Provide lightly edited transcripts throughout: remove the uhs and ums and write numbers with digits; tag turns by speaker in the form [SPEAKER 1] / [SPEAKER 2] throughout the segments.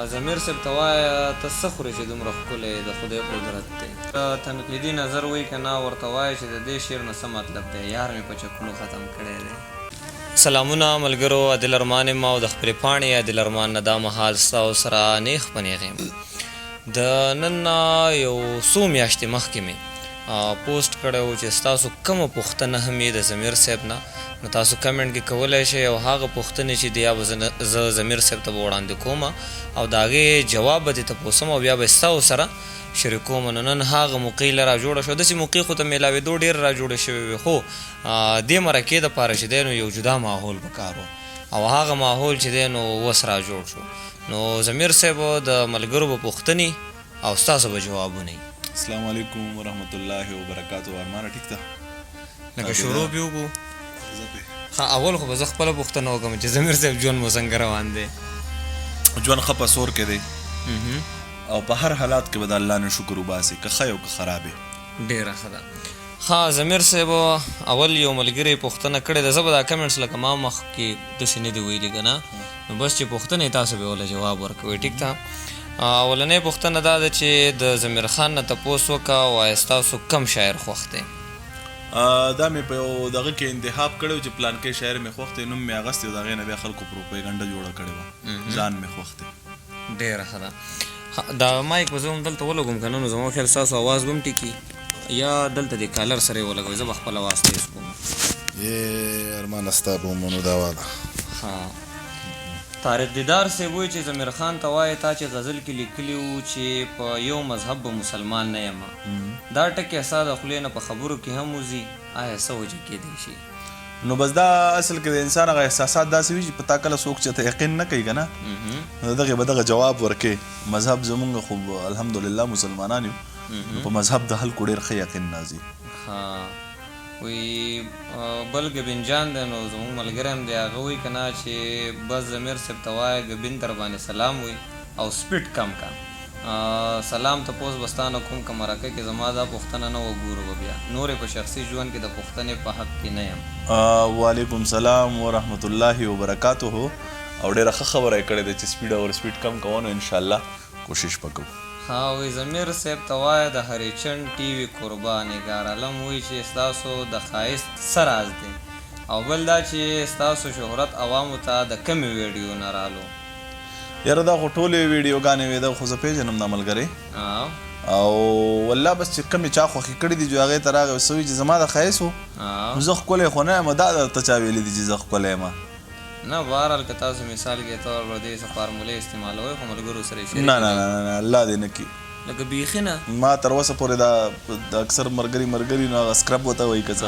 [SPEAKER 1] ضمیر صاحب ته وایه ته څه خورې چې دومره ښکلی د خدای قدرت دی تنقیدي نظر وایي که نه ورته وایه چې د دې شعر نه څه مطلب دی یار مې په چکونو ختم کړی دی. سلامونه ملګرو، عادل ارمان یم او د خپلې پاڼې عادل ارمان نه دا مهال ستاسو سره نیغ په نیغ یم. د نن نه یو څو میاشتې مخکې مې پوسټ کړی و چې ستاسو کومه پوښتنه هم یې د ضمیر صاحب نه، نو تاسو کمنټ کې کولی شئ او هغه پوښتنې چې دی یا به زه ضمیر صاحب ته به وړاندې کوم او د هغې جواب به دې تپوسم او بیا به ستاسو سره شریکوم. نو نن هغه موقع له را جوړه شوه، داسې موقع خو ته میلاوېدو ډېر را جوړې شوې وې، خو دې مرکې دپاره چې دی نو یو جدا ماحول پکار و او هغه ماحول چې دی نو اوس را جوړ شو. نو ضمیر صاحب د ملګرو به پوښتنې او ستاسو به جوابونه وي.
[SPEAKER 2] السلام علیکم ورحمت الله وبرکاتو. ارمانه ټیک ده؟
[SPEAKER 1] لکه شروع بې وکړو. اول خو به زه خپله پوښتنه وکړم چې ضمیر صاحب ژوند مو څنګه روان دی؟
[SPEAKER 2] ژوند ښه په سور کې دی او په هر حالات کې به د الله نه شکر وباسي، که ښه یو که خراب یې.
[SPEAKER 1] ډېره ښه ده. ښه ضمیر صاحب اول یو ملګري پوښتنه کړې ده، زه به دا کمنټس لکه ما مخکې داسې نه دي ویلي که نه، نو بس چې پوښتنه یې تاسو به وله جواب ورکوئ. ټیک ده. اولنۍ پوښتنه دا ده چې د ضمیر خان نه تپوس وکړه وایه ستاسو کم شاعر خوښ دی؟
[SPEAKER 2] دا مې په یو دغه کې انتخاب کړی و چې پلانکی شاعر مې خوښ دی، نوم مې اغوستی و، د هغې نه بیا خلکو پروپیګنډه جوړه کړې وه، ځان مې خوښ دی.
[SPEAKER 1] ډېره ښه ده. دا مایک به زه هم دلته ولګوم که نه، نو زما خیال ستاسو اواز به هم ټیکي، یا دلته د کالر سره یې ولګوئ، زه به خپل اواز تیز کوم.
[SPEAKER 2] ارمانه ستا به ومنو دا واله.
[SPEAKER 1] ښه. طارق دیدار صاحب وایي چې ضمیر خان ته وایي تا چې غزل کې لیکلي وو چې په یو مذهب به مسلمان نه یم، دا ټکي ستا د خولې نه په خبرو کې هم وځي، آیا څه وجه کیدی شي؟
[SPEAKER 2] نو بس دا اصل کې د انسان هغه احساسات داسې وي چې په تا کله څوک چې ته یقین نه کوي که نه، نو دغې به دغه جواب ورکوې. مذهب زمونږ خو الحمدلله مسلمانان یو، نو په مذهب د خلکو ډېر ښه یقین راځي. وی بل ګبین جان دی، نو زموږ ملګری هم دی، هغه وایي که نه چې بس ضمیر صاحب ته وایه ګبین در باندې سلام وي او سپیډ کم کا سلام تپوس به ستا نه کوم که مرکه کې زما دا پوښتنه نه وګورو به بیا نورې په شخصي ژوند کې د پوښتنې په حق کې نه یم. وعلیکم سلام ورحمت الله وبرکاتو. او ډېره ښه خبره یې کړې ده چې سپیډ او سپیډ کم کوو، نو انشاءالله کوشش به کوو.
[SPEAKER 1] ها وی ضمیر صاحب ته وایه د هریچند ټي وي قربا نګار علم وایي چې ستاسو د ښایست څه راز دی، او بل دا چې ستاسو شهرت عوامو ته د کمې ویډیو نه رالو؟
[SPEAKER 2] یاره دا خو ټولې ویډیوګانې وې، دا خو زه پېژنم دا ملګری، او والله بس چې کمې چا خوښې کړي دي جو هغې ته راغی څه وي چې زما د ښایست و، نو زه ښکلی خو نه یم، دا درته چا ویلي دي چې زه ښکلی یم؟
[SPEAKER 1] نه بهرحال که تاسو مثال کې طور پر دې څه فارمولې استعمالوئ خو ملګرو سره یې
[SPEAKER 2] نه نه نه الله دې نه کړي.
[SPEAKER 1] لکه بیخي نه
[SPEAKER 2] ما تر اوسه پورې دا د اکثر ملګري نو هغه سکرب ورته وایي که څه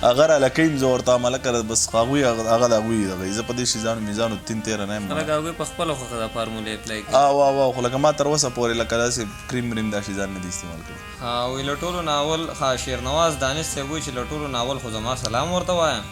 [SPEAKER 2] هغه راله کوي، زه ورته عمله کړه، بس هغوی هغه د هغوی دغه زه په دې شیزانو میزانو تین تېره نه یم.
[SPEAKER 1] خلک هغوی په خپله خوښه دا فارمولې اپلای کوي.
[SPEAKER 2] خو لکه ما تر اوسه پورې لکه داسې کریم وریم دا شیزان نه دي استعمال کړي.
[SPEAKER 1] وایي له ټولو ناول شیرنواز دانش صاحب وایي چې له ټولو ناول خو زما سلام ورته وایم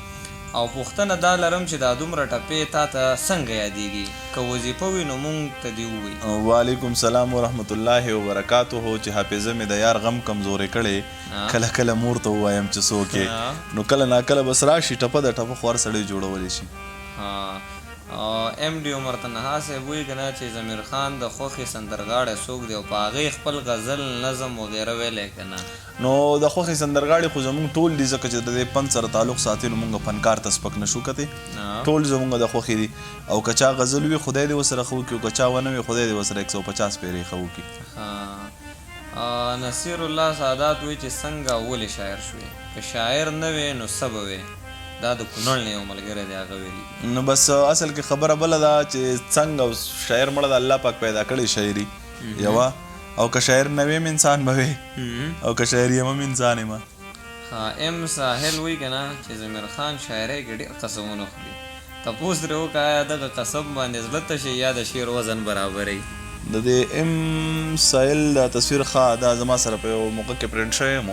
[SPEAKER 1] او پوښتنه دا لرم چې دا دومره ټپې تا ته څنګه یادېږي؟ که وظیفه وي نو مونږ ته دې ووایي.
[SPEAKER 2] وعلیکم سلام ورحمت الله وبرکاتو. چې حافظه مې د یار غم کمزورې کړې، کله کله مور ته ووایم چې څوک یې، نو کله ناکله بس راشي ټپه د ټپه خو هر سړی جوړولی شي.
[SPEAKER 1] ایم ډي عمر تنها صاحب وایي که نه چې ضمیر خان د خوښې سندرغاړی څوک دی او په هغې خپل غزل نظم وغیره ویلی که نه؟
[SPEAKER 2] نو د خوښې سندرغاړي خو زمونږ ټول دي، ځکه چې د دې فن سره تعلق ساتي نو مونږ فنکار ته سپک نه شو کتی، ټول زمونږ د خوښې دي، او که چا غزل وي خدای دې ورسره ښه وکړي، او که چا ونه وي خدای دې ورسره 150 پیرې ښه وکړي.
[SPEAKER 1] نصیر الله سعادات وایي چې څنګه ولې شاعر شوې؟ که شاعر نه وې نو څه به وې؟ دا د کونړ نه یو ملګری دی هغه ویلي.
[SPEAKER 2] نو بس اصل کې خبره بله ده چې څنګه شاعر مړه د الله پاک پیدا کړی شاعري یوه، او که شاعر نه ویم انسان به وې، او که شاعر یم هم انسان یم.
[SPEAKER 1] ام ساحل وایي که نه چې ضمیر خان شاعرۍ کې ډېر قسمونه خوري، تپوس ترې وکړه آیا دغه قسم باندې زړه تشي یا د شعر وزن برابروي؟
[SPEAKER 2] د دې ام ساحل دا تصویر ښه دا زما سره په یو موقع کې پرنټ شوی یم.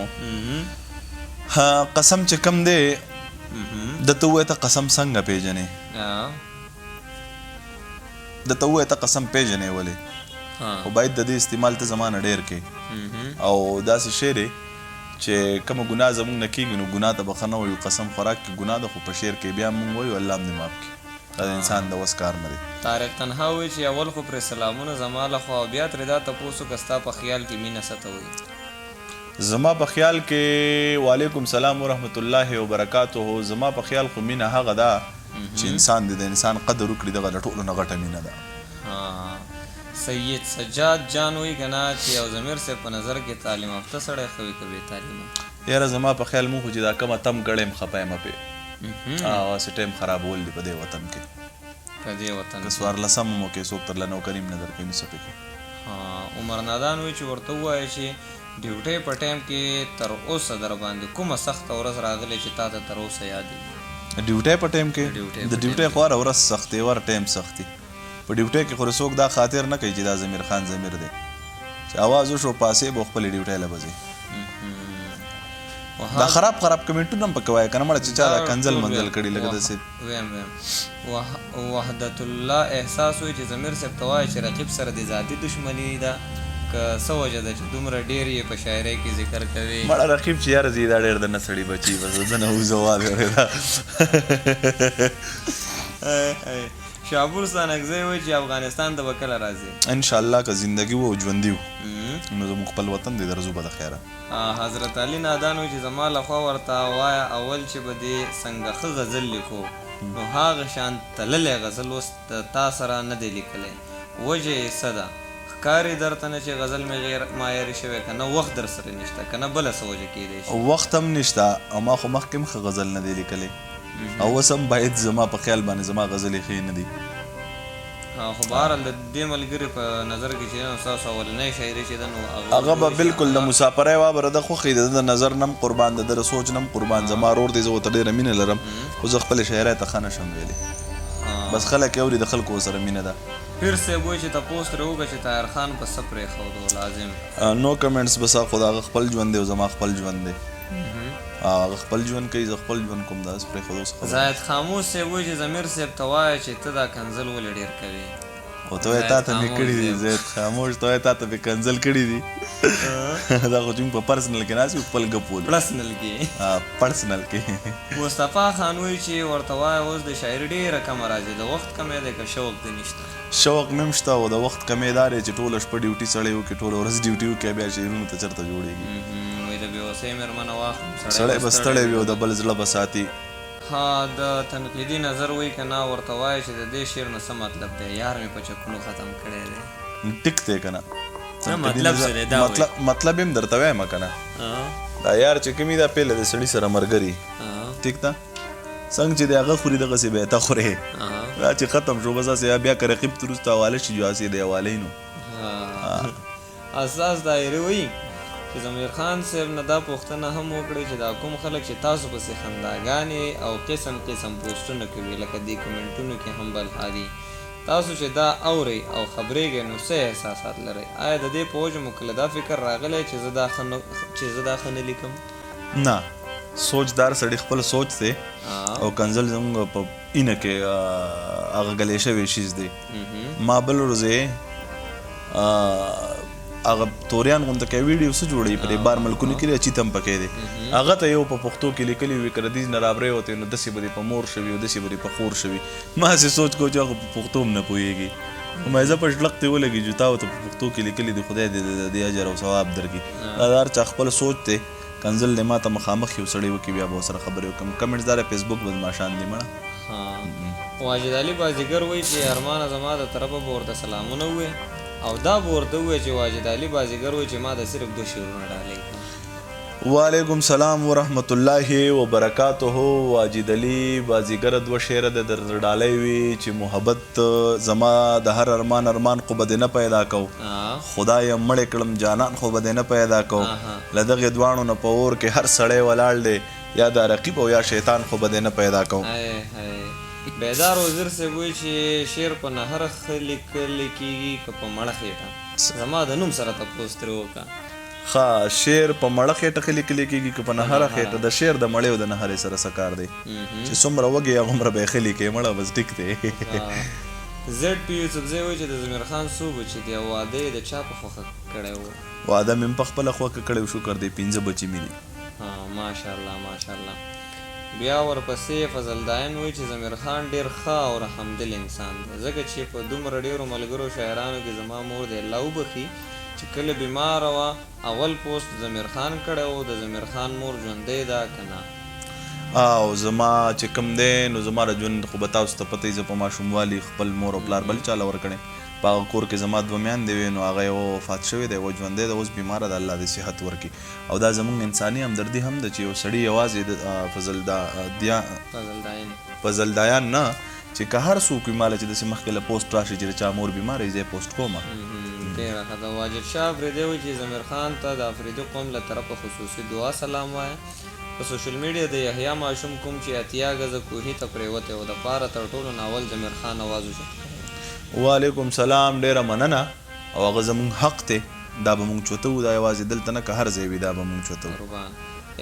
[SPEAKER 2] قسم چې کم دی دته ووایه ته قسم څنګه پیژنې، دته ووایه ته قسم پیژنې ولې، خو باید د دې استعمال ته زما نه ډېر کې، او داسې شی دی چې کومه ګناه زمونږ نه کېږي نو ګناه ته بښنه وایو، قسم خوراک کې ګناه ده خو په شعر کې بیا مونږ وایو الله هم دې معاف کړي. دا د انسان د وس کار نه دی.
[SPEAKER 1] طارق تنها وایي چې اول خو پرې سلامونه زما لخوا او بیا ترې دا تپوس وکړه ستا په خیال کې مینه څه ته وایي؟
[SPEAKER 2] زما په خیال کې وعلیکم سلام ورحمت الله وبرکاته. زما په خیال خو مینه هغه ده چې انسان د انسان قدر وکړي، دغه له ټولو نه غټه مینه ده.
[SPEAKER 1] سید سجاد جان وایي که نه چې یو ضمیر صاحب په نظر کې تعلیم یافته سړی ښه وي که بې تعلیمه؟
[SPEAKER 2] یاره زما په خیال مونږ خو چې دا کومه تم ګړی م خفه یم پې هغسې ټایم خرابول دي په دې وطن کې.
[SPEAKER 1] په دې وطن
[SPEAKER 2] که څوارلسم مو کې څوک ترله نوکري م نه درکوي نو څه پې کوي.
[SPEAKER 1] عمر نادان وایي چې ورته ووایه چې ډیوټۍ په ټایم کې تر اوسه در باندې کومه سخته ورځ راغلې چې تا ته تر اوسه یاد وي؟
[SPEAKER 2] ډیوټۍ په ټایم کې د ډیوټۍ خو هره ورځ سخت دی، هر ټایم سخت دی. په ډیوټۍ کې خو څوک دا خاطر نه کوي چې دا ضمیر خان ضمیر دی، چې اواز وشو پاسې به خپلې ډیوټۍ له بځې. دا خراب کمنټونه هم پکې وایه که نه مړه چې چا دا کنځل منځل کړي لکه داسې.
[SPEAKER 1] وحدت الله احساس وایي چې ضمیر صاحب ته وایه چې رقیب سره د ذاتي دشمني ده که څه وجه ده چې دومره ډېر یې په شاعرۍ کې ذکر کوي؟
[SPEAKER 2] مړه رقیب چې یاره زی دا ډېر د نه سړي بچي بس زه نه وزوال اورېده.
[SPEAKER 1] شابور ستانکزی وایي چې افغانستان ته به کله راځي؟
[SPEAKER 2] انشاءالله که زندګي وو او ژوندي وو نو زموږ خپل وطن دی درځو به د خیره.
[SPEAKER 1] حضرت علي نادان وایي چې زما لخوا ورته وایه اول چې به دې څنګه ښه غزل لیکو نو هغه شان تللی غزل اوس تا سره نه دی لیکلی، وجه یې څه ده؟ ښکاري درته نه چې غزل مې غیر معیاري شوی که نه وخت در سره نشته که نه بله څه وجه کیدی شي؟
[SPEAKER 2] وخت هم نشته او ما خو مخکې هم ښه غزل نه دی لیکلی او اوس هم باید زما په خیال باندې زما غزلې ښې نه دي.
[SPEAKER 1] خو بهرحال د دې ملګري په نظر کې چې نو ستاسو اولنۍ شاعري چې ده نو
[SPEAKER 2] هغه به بالکل د مسافرۍ وابره ده خوښې د د نظر نه هم قربان د ده د سوچ نه هم قربان. زما رور دی زه ورته ډېره مینه لرم خو زه خپلې شاعرۍ ته ښه نشم ویلی، بس خلک یې اوري د خلکو ورسره مینه ده.
[SPEAKER 1] پیر صاحب وایي چې تپوس ترې وکړه چې طاهر خان په څه پرېښودو لازم؟
[SPEAKER 2] نو کمنټس بس خو د هغه خپل ژوند دی او زما خپل ژوند دی، هغه خپل ژوند کوي زه خپل ژوند کوم، داسې پرېښودو څه خبره.
[SPEAKER 1] زاید خاموش صاحب وایي چې ضمیر صاحب ته وایه چې ته دا کنځل ولې ډېر کوې؟
[SPEAKER 2] خو ته وایې تا ته مې کړي دي زید خاموش، ته وایې تا ته مې کنځل کړي دي. دا خو چې موږ په پرسنل کې ناست یو خپل ګپ ولو
[SPEAKER 1] پرسنل کې. مصطفی خان وایي چې ورته وایه اوس د شاعري ډېره کمه راځي، د وخت کمی دی که شوق دې نشته؟
[SPEAKER 2] شوق مې هم شته او د وخت کمی دا دی چې ټوله شپه ډیوټي سړی وکړي، ټوله ورځ ډیوټي وکړي بیا شعرونو ته چېرته جوړېږي؟
[SPEAKER 1] وایي د بېوسۍ مېرمنه واخلم
[SPEAKER 2] سړی به ستړی وي او د بل زړه به ساتي.
[SPEAKER 1] د تنقیدي نظر وایي که نه ورته وایه چې د دې شعر نه څه مطلب دی؟ یار مې په چکونو ختم کړی دی.
[SPEAKER 2] ټیک دی که نه
[SPEAKER 1] مطلب څه دی دا وایي؟
[SPEAKER 2] مطلب یې هم درته وایم که نه دا یار چې کومي دا پیله د سړي سره ملګري ټیک ده څنګه چې د هغه خوري دغسې به یې ته خورې دا چې ختم شو بس هسې بیا که رقیب ته وروسته حواله شي جو هسې د حوالې نو
[SPEAKER 1] اساس دایرې وایي چې ضمیر خان صاحب نه دا پوښتنه هم وکړئ چې دا کوم خلک چې تاسو پسې خنداګانې او قسم پوسټونه کوي لکه دې کمنټونو کې هم بلها دي، تاسو چې دا اورئ او خبرېږئ نو څه احساسات لرئ؟ آیا د دې په وجه مو کله دا فکر راغلی چې زه دا ښه نه لیکم؟
[SPEAKER 2] نه، سوچدار سړی خپل سوچ دی او کنځل زموږ په اینه کې هغه ګلې شوی شیز دی. ما بل ورځې هغه توریان غونډه کې ویډیو څه جوړوي په دې بار ملکونو کې چې تم پکې دی هغه ته یو په پښتو کې لیکلی وي کړه دې نه رابرې وته نو دسي به په مور شوی او دسي به په خور شوی. ما سه سوچ کو چې هغه په پښتو نه پويږي ما زه په ځلق ته ولګي چې تاسو ته په پښتو کې لیکلي دی خدای دې اجر او ثواب درکړي. هر چا خپل سوچ ته کنزل له ما ته مخامخ یو سړی وکي بیا به سره خبرې وکم. کمنټس دار فیسبوک باندې ماشان دی مړه.
[SPEAKER 1] واجد علي بازیګر وایي چې ارمان زما د طرفه به ورته سلامونه ووایي او دا به ورته ووایي چې واجد علي بازیګر وایي چې ما د صرف 2 شعرونه ډالۍ کړل.
[SPEAKER 2] وعلیکم سلام ورحمت الله وبرکاته. واجد علي بازیګر 2 شعر د ډالۍ وي چې محبت زما د هر ارمان خو به نه پیدا کو خدای مړ کړم جانان خو به نه پیدا کو لدغه دوانو نه په اور کې هر سړی ولاړ دی یا د رقیب او یا شیطان خو به نه پیدا کو.
[SPEAKER 1] بیدار وزیر سے وایي چې شعر په نهر لیکل کېږي که په مړه خېټه؟ زما د نوم سره تپوس ترې وکړه.
[SPEAKER 2] ښه شعر په مړه خېټه ښه لیکل کېږي که په نهره خېټه؟ د شعر د مړې او د نهرې سره څه کار دی چې څومره وږې هغومره به یې ښه لیکې مړه بس ټیک دی.
[SPEAKER 1] زیډ پي یوسفزی وایي چې د ضمیر خان څو بچي دي او واده یې د چا په خوښه کړی و؟
[SPEAKER 2] واده مې هم په خپله خوښه کړی و شکر دی 5 بچي مې دي.
[SPEAKER 1] ماشاءالله ماشاءالله. بیا ورپسې فضل داین وایي چې ضمیر خان ډېر ښه او رحمدل انسان دی ځکه چې په دومره ډېرو ملګرو شاعرانو کې زما مور دی الله وبخي چې کله بیماره وه اول پوسټ ضمیر خان کړی و د ضمیر خان مور ژوندی ده که نه
[SPEAKER 2] او زما چې کوم دی نو زما د ژوند خو به تاسو ته پته زه په ماشوموالي خپل مور او پلار بل چاله ورکړی په هغه کور کې زما دوه میندې وې نو هغه یو وفات شوی دی و ژوندی ده اوس بیماره ده الله دې صحت ورکړي او دا زموږ انساني همدردي هم ده چې یو سړي یوازې فضل دایان نه چې که هر څوک وي ماله چې داسې مخکې له پوسټ راشي چې د چا مور بیماره وي زه یې پوسټ کوم
[SPEAKER 1] ډېره ښه ده واجد شاه افریدی وایي چې ضمیر خان ته د افریدي قوم له طرفه خصوصي دعا سلام وایه په سوشل میډیا د یحیی ماشوم کوم چې اتیا ګزه کوهي ته پرېوتی و د پاره تر ټولو ناول ضمیر خان اواز وشو
[SPEAKER 2] وعلیکم سلام ډیره مننه او هغه زموږ حق دی دا به موږ چوته وو دا یوازې دلته نه که هر ځای وي دا به موږ چوته وو
[SPEAKER 1] قربان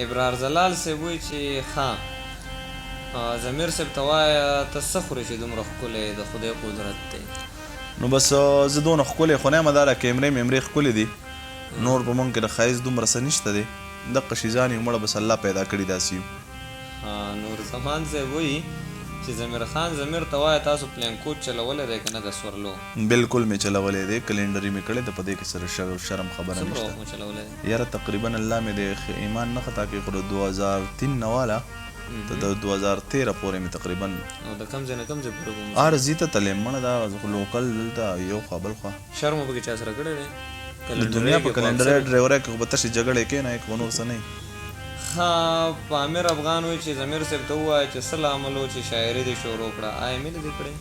[SPEAKER 1] ابرار زلال صاحب وایي چې ښه ضمیر صاحب ته وایه ته څه خورې چې دومره ښکلی د خدای قدرت دی
[SPEAKER 2] نو بس زه دونه ښکلی خو نه یم دا کیمرې میمرې ښکلې دي نور په موږ کې د ښایست دومره څه نشته دی دقه شیزان یو مړه بس الله پیدا کړي داسې یو
[SPEAKER 1] نور زمان صاحب وایي چې ضمیر خان ضمیر ته وایه تاسو پلین کوچ چلولی دی که نه د سورلو
[SPEAKER 2] بالکل مې چلولی دی کلینډر مې کړی د په دې کې سره شرم خبره
[SPEAKER 1] څومره وخت مو چلولی دی
[SPEAKER 2] یاره تقریبا الله مې د ایمان نه خطا کړي خو د 2003 نه واله ته د 2013 پورې مې تقریبا
[SPEAKER 1] او د کم ځای نه کم ځای پورې
[SPEAKER 2] هر ځای ته تللی مړه دا لوکل دلته یو خوا بل خوا
[SPEAKER 1] شر مو پکې چا سره کړی دی
[SPEAKER 2] د دنیا په کلینډر ډرایوری کې خو به تشې جګړې کې نه خو نور څه نه
[SPEAKER 1] ها په امیر افغان وایي چې ضمیر صاحب ته ووایه چې څه له عمل و چې شاعري دې شروع کړه آیا مینه دې کړې